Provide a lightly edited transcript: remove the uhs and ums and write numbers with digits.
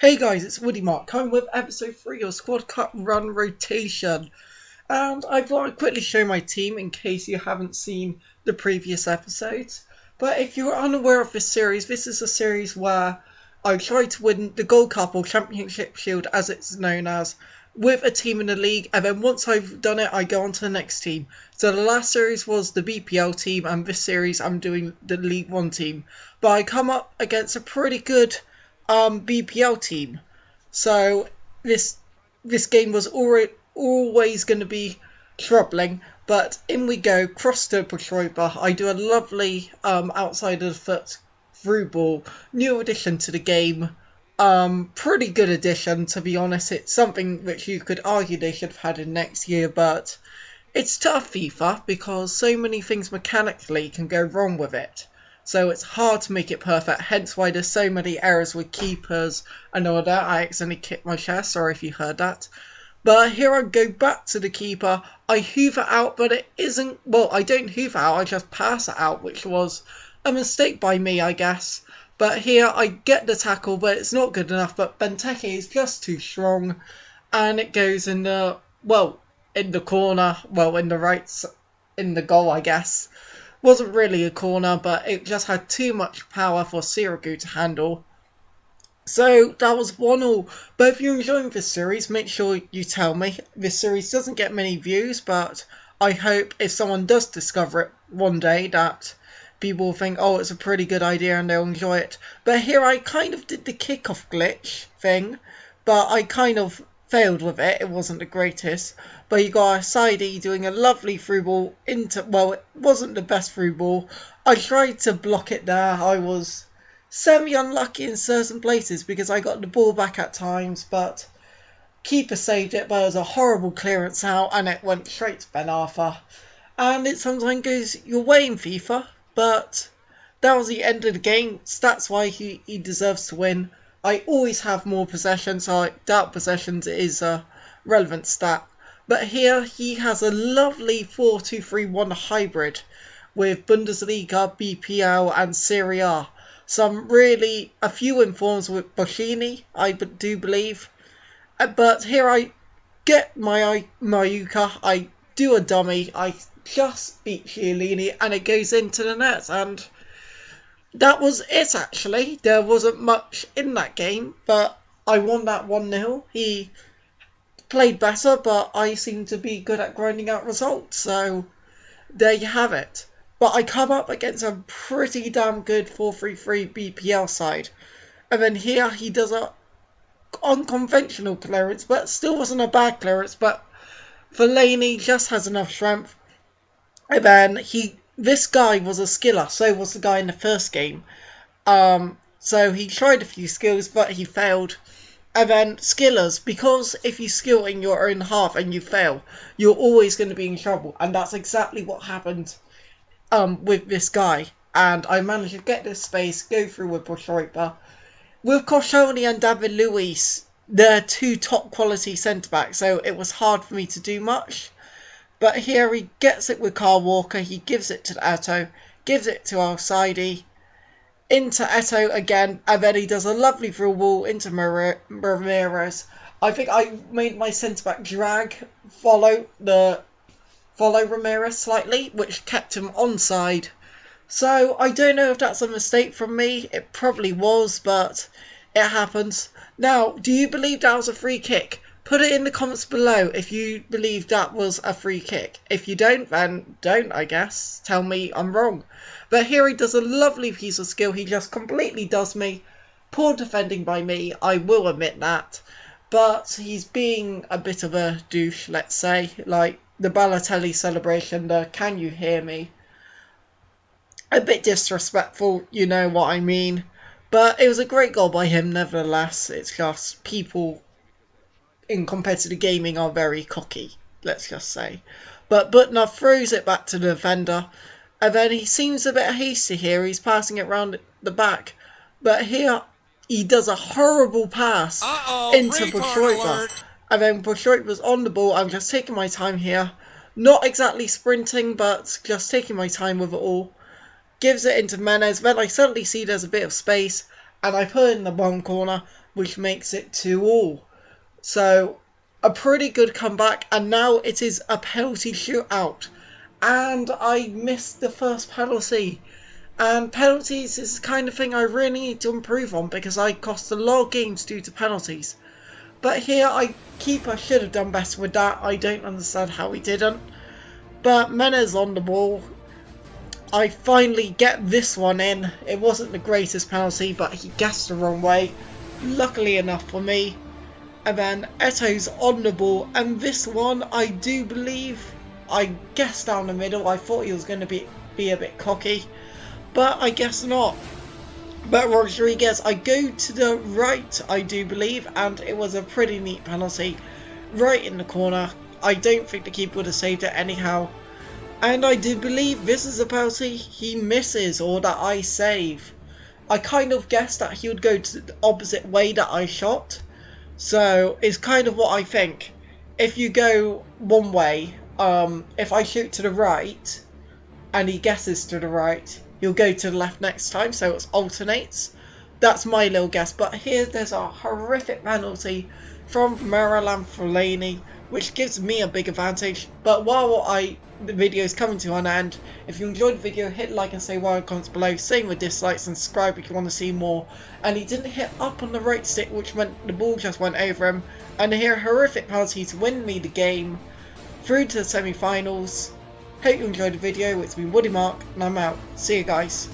Hey guys, it's Woody Mark coming with episode 3 of Squad Cut Run Rotation. And I thought I'd quickly show my team in case you haven't seen the previous episodes. But if you're unaware of this series, this is a series where I try to win the Gold Cup or Championship Shield as it's known as, with a team in the league, and then once I've done it I go on to the next team. So the last series was the BPL team, and this series I'm doing the League 1 team. But I come up against a pretty good BPL team. So this game was always going to be troubling. But in we go, cross to Petroiba. I do a lovely outside of the foot through ball. New addition to the game. Pretty good addition, to be honest. It's something which you could argue they should have had in next year, but it's tough FIFA because so many things mechanically can go wrong with it. So it's hard to make it perfect, hence why there's so many errors with keepers and all that. I accidentally kicked my chest, sorry if you heard that. But here I go back to the keeper. I hoover out, but it isn't... Well, I don't hoover out, I just pass it out, which was a mistake by me, I guess. But here I get the tackle, but it's not good enough. But Benteke is just too strong. And it goes in the... Well, in the corner. Well, in the right... In the goal, I guess. Wasn't really a corner, but it just had too much power for Sirigu to handle. So that was 1-1. But if you're enjoying this series, make sure you tell me. This series doesn't get many views, but I hope if someone does discover it one day that people will think, oh, it's a pretty good idea and they'll enjoy it. But here I kind of did the kickoff glitch thing, but I kind of failed with it. It wasn't the greatest. But you got a Saidi doing a lovely through ball into... Well, it wasn't the best through ball. I tried to block it there. I was semi-unlucky in certain places because I got the ball back at times. But keeper saved it. But it was a horrible clearance out and it went straight to Ben Arthur. And it sometimes goes your way in FIFA. But that was the end of the game. That's why he deserves to win. I always have more possession, so I doubt possessions is a relevant stat. But here he has a lovely 4-2-3-1 hybrid with Bundesliga, BPL and Serie A. A few informs with Bocchini, I do believe. But here I get my Mayuka, I do a dummy, I just beat Chiellini and it goes into the net, and that was it actually. There wasn't much in that game, but I won that 1-0. He played better, but I seem to be good at grinding out results, so there you have it. But I come up against a pretty damn good 4-3-3 BPL side. And then here he does a unconventional clearance, but still wasn't a bad clearance, but Fellaini just has enough strength. And then this guy was a skiller, so was the guy in the first game. So he tried a few skills, but he failed. And then skillers, because if you skill in your own half and you fail, you're always going to be in trouble. And that's exactly what happened with this guy. And I managed to get this space, go through with Petroiba. With Koscielny and David Luiz, they're two top quality centre-backs, so it was hard for me to do much. But here he gets it with Kyle Walker, he gives it to Eto'o, gives it to Al-Saidi, into Eto'o again, and then he does a lovely through ball into Ramirez. I think I made my centre-back drag follow Ramirez slightly, which kept him onside. So I don't know if that's a mistake from me, it probably was, but it happens. Now, do you believe that was a free kick? Put it in the comments below if you believe that was a free kick. If you don't, then don't, I guess. Tell me I'm wrong. But here he does a lovely piece of skill. He just completely does me. Poor defending by me, I will admit that. But he's being a bit of a douche, let's say. Like the Balotelli celebration, the "Can you hear me?" A bit disrespectful, you know what I mean. But it was a great goal by him nevertheless. It's just people in competitive gaming are very cocky, let's just say. But Butner throws it back to the defender, and then he seems a bit hasty here. He's passing it round the back, but here he does a horrible pass into Petroiba, and then Petroiba's on the ball. I'm just taking my time here, not exactly sprinting, but just taking my time with it all. Gives it into Menez. Then I suddenly see there's a bit of space, and I put it in the bottom corner. which makes it 2-2. So a pretty good comeback, and now it is a penalty shootout. And I missed the first penalty. And penalties is the kind of thing I really need to improve on because I cost a lot of games due to penalties. But here, keeper should have done better with that. I don't understand how he didn't. But Mena's on the ball. I finally get this one in. It wasn't the greatest penalty, but he guessed the wrong way. Luckily enough for me. And then Eto's on the ball. And this one, I do believe, I guessed down the middle. I thought he was going to be a bit cocky. But I guess not. But Rodriguez, I go to the right, I do believe, and it was a pretty neat penalty. Right in the corner. I don't think the keeper would have saved it anyhow. And I do believe this is a penalty he misses, or that I save. I kind of guessed that he would go to the opposite way that I shot. So it's kind of what I think. If you go one way, if I shoot to the right, and he guesses to the right, he'll go to the left next time, so it alternates. That's my little guess, but here there's a horrific penalty from Marouane Fellaini, which gives me a big advantage. But while the video is coming to an end, if you enjoyed the video, hit like and say why in the comments below. Same with dislikes, and subscribe if you want to see more. And he didn't hit up on the right stick, which meant the ball just went over him. And here, horrific penalty to win me the game through to the semi-finals. Hope you enjoyed the video. It's been Woody Mark, and I'm out. See you guys.